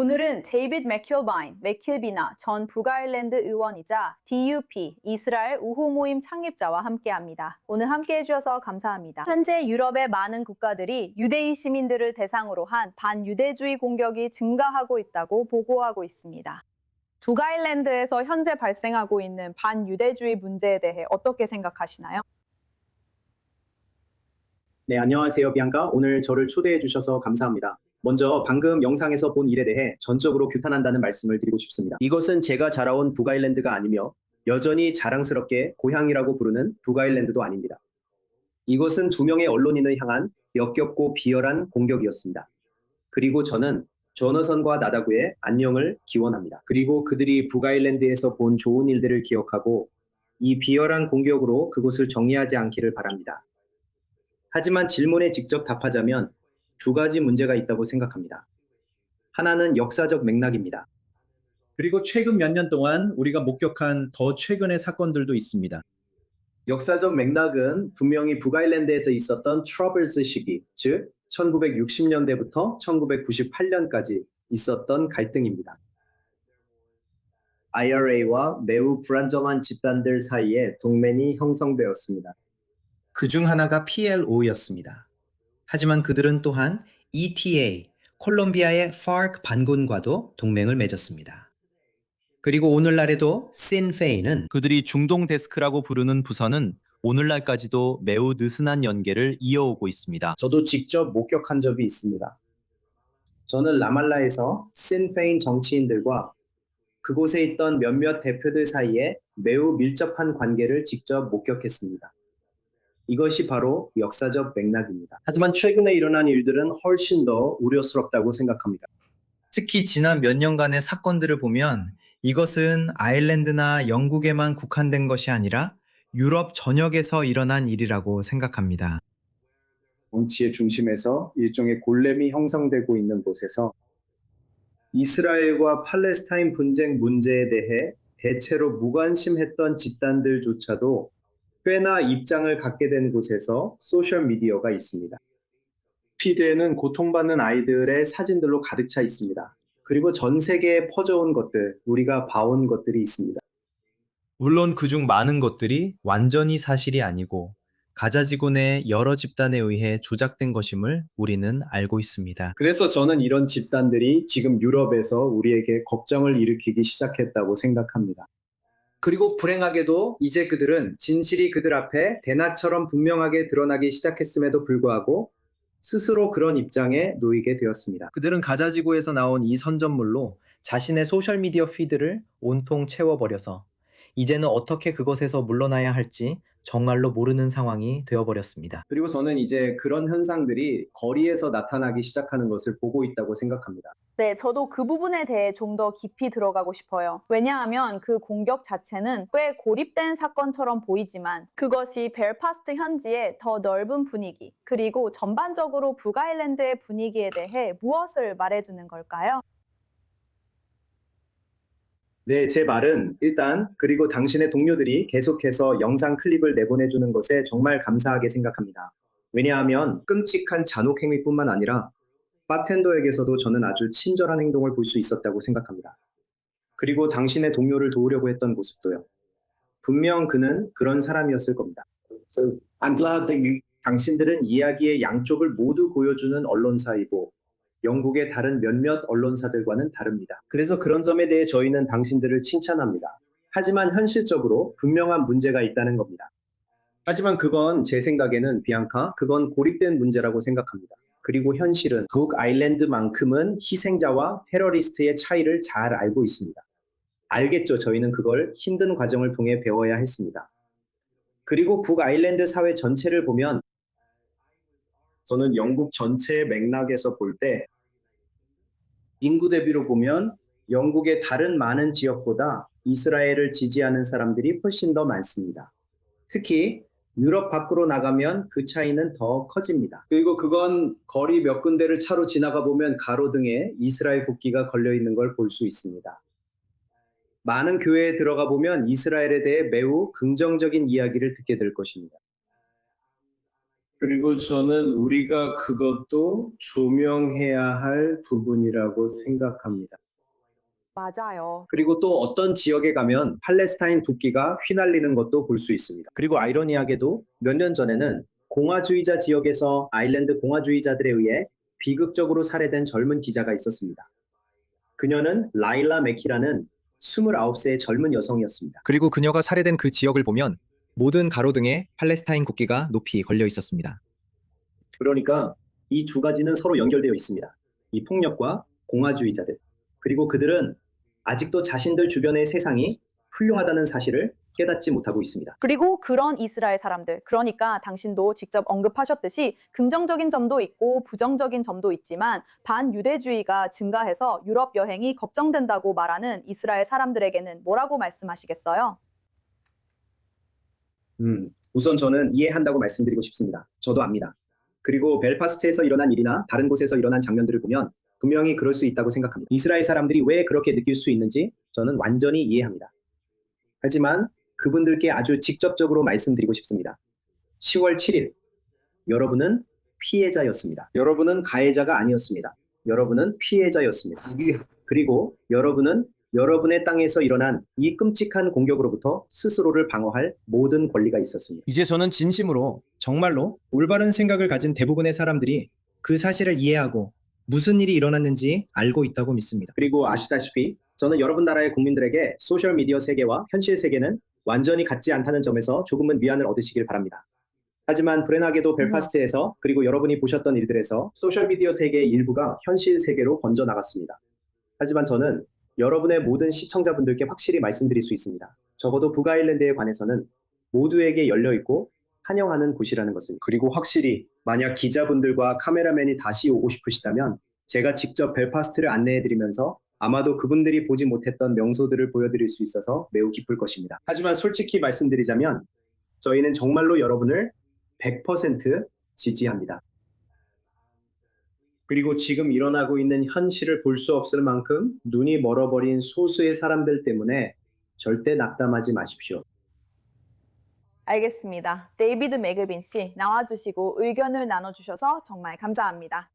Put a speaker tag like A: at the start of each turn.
A: 오늘은 데이빗 맥킬비나 전 북아일랜드 의원이자 DUP, 이스라엘 우호 모임 창립자와 함께합니다. 오늘 함께해 주셔서 감사합니다. 현재 유럽의 많은 국가들이 유대인 시민들을 대상으로 한 반유대주의 공격이 증가하고 있다고 보고하고 있습니다. 북아일랜드에서 현재 발생하고 있는 반유대주의 문제에 대해 어떻게 생각하시나요?
B: 네, 안녕하세요, 비앙카. 오늘 저를 초대해 주셔서 감사합니다. 먼저 방금 영상에서 본 일에 대해 전적으로 규탄한다는 말씀을 드리고 싶습니다. 이것은 제가 자라온 북아일랜드가 아니며 여전히 자랑스럽게 고향이라고 부르는 북아일랜드도 아닙니다. 이것은 두 명의 언론인을 향한 역겹고 비열한 공격이었습니다. 그리고 저는 조너선과 나다구의 안녕을 기원합니다. 그리고 그들이 북아일랜드에서 본 좋은 일들을 기억하고 이 비열한 공격으로 그곳을 정리하지 않기를 바랍니다. 하지만 질문에 직접 답하자면 두 가지 문제가 있다고 생각합니다. 하나는 역사적 맥락입니다.
C: 그리고 최근 몇 년 동안 우리가 목격한 더 최근의 사건들도 있습니다.
B: 역사적 맥락은 분명히 북아일랜드에서 있었던 트러블스 시기, 즉 1960년대부터 1998년까지 있었던 갈등입니다. IRA와 매우 불안정한 집단들 사이에 동맹이 형성되었습니다.
D: 그중 하나가 PLO였습니다. 하지만 그들은 또한 ETA, 콜롬비아의 FARC 반군과도 동맹을 맺었습니다. 그리고 오늘날에도 신페인은
E: 그들이 중동 데스크라고 부르는 부서는 오늘날까지도 매우 느슨한 연계를 이어오고 있습니다.
B: 저도 직접 목격한 적이 있습니다. 저는 라말라에서 신페인 정치인들과 그곳에 있던 몇몇 대표들 사이에 매우 밀접한 관계를 직접 목격했습니다. 이것이 바로 역사적 맥락입니다. 하지만 최근에 일어난 일들은 훨씬 더 우려스럽다고 생각합니다.
D: 특히 지난 몇 년간의 사건들을 보면 이것은 아일랜드나 영국에만 국한된 것이 아니라 유럽 전역에서 일어난 일이라고 생각합니다.
B: 정치의 중심에서 일종의 골렘이 형성되고 있는 곳에서 이스라엘과 팔레스타인 분쟁 문제에 대해 대체로 무관심했던 집단들조차도 꽤나 입장을 갖게 된 곳에서 소셜미디어가 있습니다. 피드에는 고통받는 아이들의 사진들로 가득 차 있습니다. 그리고 전 세계에 퍼져온 것들, 우리가 봐온 것들이 있습니다.
E: 물론 그중 많은 것들이 완전히 사실이 아니고 가자지구 내 여러 집단에 의해 조작된 것임을 우리는 알고 있습니다.
B: 그래서 저는 이런 집단들이 지금 유럽에서 우리에게 걱정을 일으키기 시작했다고 생각합니다. 그리고 불행하게도 이제 그들은 진실이 그들 앞에 대낮처럼 분명하게 드러나기 시작했음에도 불구하고 스스로 그런 입장에 놓이게 되었습니다.
D: 그들은 가자지구에서 나온 이 선전물로 자신의 소셜미디어 피드를 온통 채워버려서 이제는 어떻게 그것에서 물러나야 할지 정말로 모르는 상황이 되어버렸습니다.
B: 그리고 저는 이제 그런 현상들이 거리에서 나타나기 시작하는 것을 보고 있다고 생각합니다.
A: 네, 저도 그 부분에 대해 좀 더 깊이 들어가고 싶어요. 왜냐하면 그 공격 자체는 꽤 고립된 사건처럼 보이지만 그것이 벨파스트 현지의 더 넓은 분위기, 그리고 전반적으로 북아일랜드의 분위기에 대해 무엇을 말해주는 걸까요?
B: 네, 제 말은 일단 그리고 당신의 동료들이 계속해서 영상 클립을 내보내주는 것에 정말 감사하게 생각합니다. 왜냐하면 끔찍한 잔혹 행위뿐만 아니라 바텐더에게서도 저는 아주 친절한 행동을 볼 수 있었다고 생각합니다. 그리고 당신의 동료를 도우려고 했던 모습도요. 분명 그는 그런 사람이었을 겁니다. I'm glad that 당신들은 이야기의 양쪽을 모두 보여주는 언론사이고 영국의 다른 몇몇 언론사들과는 다릅니다. 그래서 그런 점에 대해 저희는 당신들을 칭찬합니다. 하지만 현실적으로 분명한 문제가 있다는 겁니다. 하지만 그건 제 생각에는 비앙카, 그건 고립된 문제라고 생각합니다. 그리고 현실은 북아일랜드만큼은 희생자와 테러리스트의 차이를 잘 알고 있습니다. 알겠죠. 저희는 그걸 힘든 과정을 통해 배워야 했습니다. 그리고 북아일랜드 사회 전체를 보면 저는 영국 전체의 맥락에서 볼 때 인구 대비로 보면 영국의 다른 많은 지역보다 이스라엘을 지지하는 사람들이 훨씬 더 많습니다. 특히 유럽 밖으로 나가면 그 차이는 더 커집니다. 그리고 그건 거리 몇 군데를 차로 지나가 보면 가로등에 이스라엘 국기가 걸려 있는 걸 볼 수 있습니다. 많은 교회에 들어가 보면 이스라엘에 대해 매우 긍정적인 이야기를 듣게 될 것입니다. 그리고 저는 우리가 그것도 조명해야 할 부분이라고 생각합니다.
A: 맞아요.
B: 그리고 또 어떤 지역에 가면 팔레스타인 국기가 휘날리는 것도 볼 수 있습니다. 그리고 아이러니하게도 몇 년 전에는 공화주의자 지역에서 아일랜드 공화주의자들에 의해 비극적으로 살해된 젊은 기자가 있었습니다. 그녀는 라일라 맥키라는 29세의 젊은 여성이었습니다.
D: 그리고 그녀가 살해된 그 지역을 보면 모든 가로등에 팔레스타인 국기가 높이 걸려 있었습니다.
B: 그러니까 이 두 가지는 서로 연결되어 있습니다. 이 폭력과 공화주의자들. 그리고 그들은 아직도 자신들 주변의 세상이 훌륭하다는 사실을 깨닫지 못하고 있습니다.
A: 그리고 그런 이스라엘 사람들, 그러니까 당신도 직접 언급하셨듯이 긍정적인 점도 있고 부정적인 점도 있지만 반유대주의가 증가해서 유럽 여행이 걱정된다고 말하는 이스라엘 사람들에게는 뭐라고 말씀하시겠어요?
B: 우선 저는 이해한다고 말씀드리고 싶습니다. 저도 압니다. 그리고 벨파스트에서 일어난 일이나 다른 곳에서 일어난 장면들을 보면 분명히 그럴 수 있다고 생각합니다. 이스라엘 사람들이 왜 그렇게 느낄 수 있는지 저는 완전히 이해합니다. 하지만 그분들께 아주 직접적으로 말씀드리고 싶습니다. 10월 7일, 여러분은 피해자였습니다. 여러분은 가해자가 아니었습니다. 여러분은 피해자였습니다. 그리고 여러분은 여러분의 땅에서 일어난 이 끔찍한 공격으로부터 스스로를 방어할 모든 권리가 있었습니다.
C: 이제 저는 진심으로 정말로 올바른 생각을 가진 대부분의 사람들이 그 사실을 이해하고 무슨 일이 일어났는지 알고 있다고 믿습니다.
B: 그리고 아시다시피 저는 여러분 나라의 국민들에게 소셜미디어 세계와 현실 세계는 완전히 같지 않다는 점에서 조금은 위안을 얻으시길 바랍니다. 하지만 불행하게도 벨파스트에서 그리고 여러분이 보셨던 일들에서 소셜미디어 세계의 일부가 현실 세계로 번져나갔습니다. 하지만 저는 여러분의 모든 시청자분들께 확실히 말씀드릴 수 있습니다. 적어도 북아일랜드에 관해서는 모두에게 열려있고 환영하는 곳이라는 것을. 그리고 확실히 만약 기자분들과 카메라맨이 다시 오고 싶으시다면 제가 직접 벨파스트를 안내해드리면서 아마도 그분들이 보지 못했던 명소들을 보여드릴 수 있어서 매우 기쁠 것입니다. 하지만 솔직히 말씀드리자면 저희는 정말로 여러분을 100% 지지합니다. 그리고 지금 일어나고 있는 현실을 볼 수 없을 만큼 눈이 멀어버린 소수의 사람들 때문에 절대 낙담하지 마십시오.
A: 알겠습니다. 데이비드 맥을빈 씨 나와주시고 의견을 나눠주셔서 정말 감사합니다.